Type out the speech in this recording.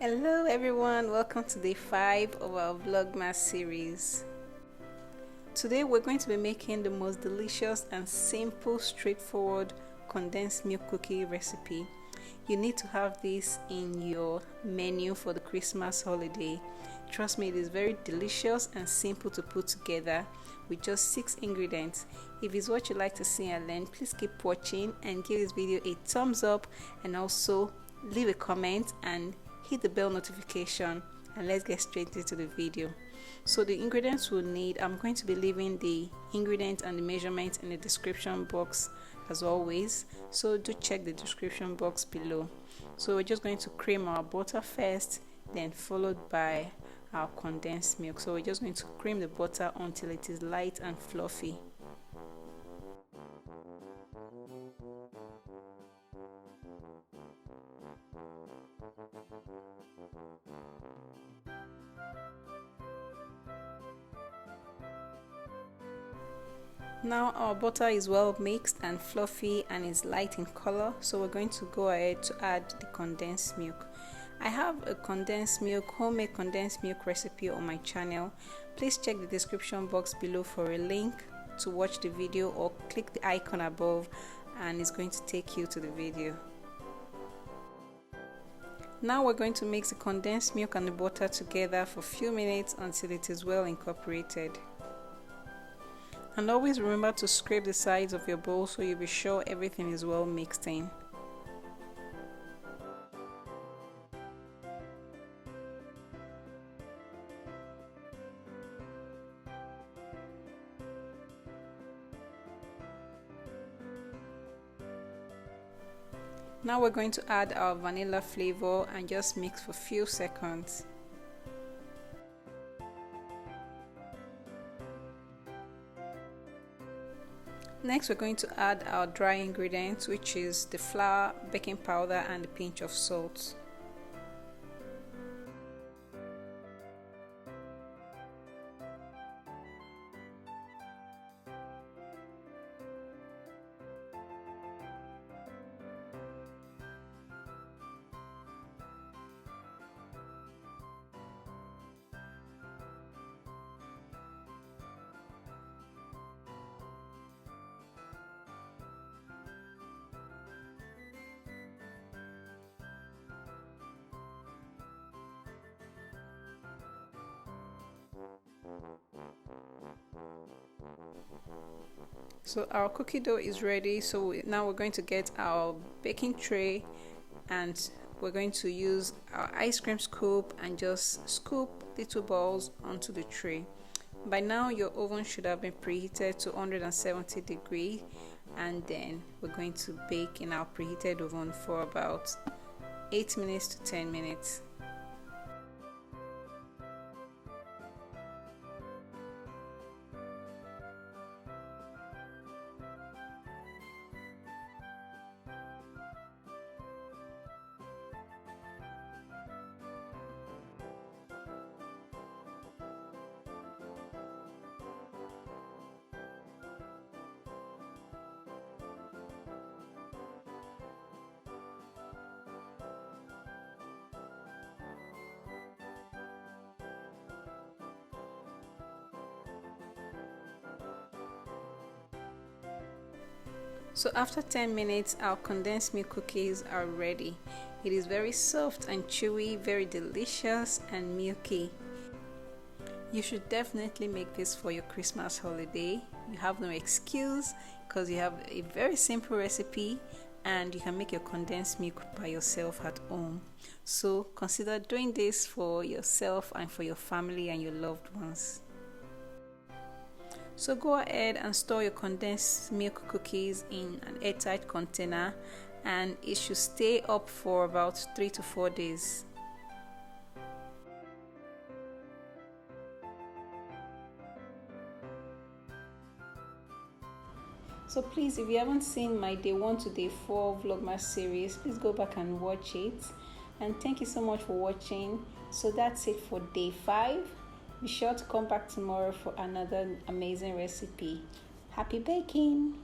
Hello everyone, welcome to day 5 of our Vlogmas series. Today we're going to be making the most delicious and simple, straightforward condensed milk cookie recipe. You need to have this in your menu for the Christmas holiday. Trust me, it is very delicious and simple to put together with just 6 ingredients. If it's what you like to see and learn, please keep watching and give this video a thumbs up, and also leave a comment and hit the bell notification, and let's get straight into the video. So the ingredients we'll need, I'm going to be leaving the ingredients and the measurements in the description box as always, so do check the description box below. So we're just going to cream our butter first, then followed by our condensed milk. So we're just going to cream the butter until it is light and fluffy. Now our butter is well mixed and fluffy and is light in color, so we're going to go ahead to add the condensed milk. I have a condensed milk, homemade condensed milk recipe on my channel. Please check the description box below for a link to watch the video, or click the icon above and it's going to take you to the video. Now we're going to mix the condensed milk and the butter together for a few minutes until it is well incorporated. And always remember to scrape the sides of your bowl so you'll be sure everything is well mixed in. Now we're going to add our vanilla flavor and just mix for a few seconds. Next we're going to add our dry ingredients, which is the flour, baking powder and a pinch of salt. So our cookie dough is ready, so now we're going to get our baking tray and we're going to use our ice cream scoop and just scoop little balls onto the tray. By now your oven should have been preheated to 170 degrees, and then we're going to bake in our preheated oven for about 8 minutes to 10 minutes. So after 10 minutes, our condensed milk cookies are ready. It is very soft and chewy, very delicious and milky. You should definitely make this for your Christmas holiday. You have no excuse because you have a very simple recipe and you can make your condensed milk by yourself at home. So consider doing this for yourself and for your family and your loved ones. So go ahead and store your condensed milk cookies in an airtight container, and it should stay up for about 3 to 4 days. So please, if you haven't seen my day 1 to day 4 Vlogmas series, please go back and watch it. And thank you so much for watching. So that's it for day 5. Be sure to come back tomorrow for another amazing recipe. Happy baking!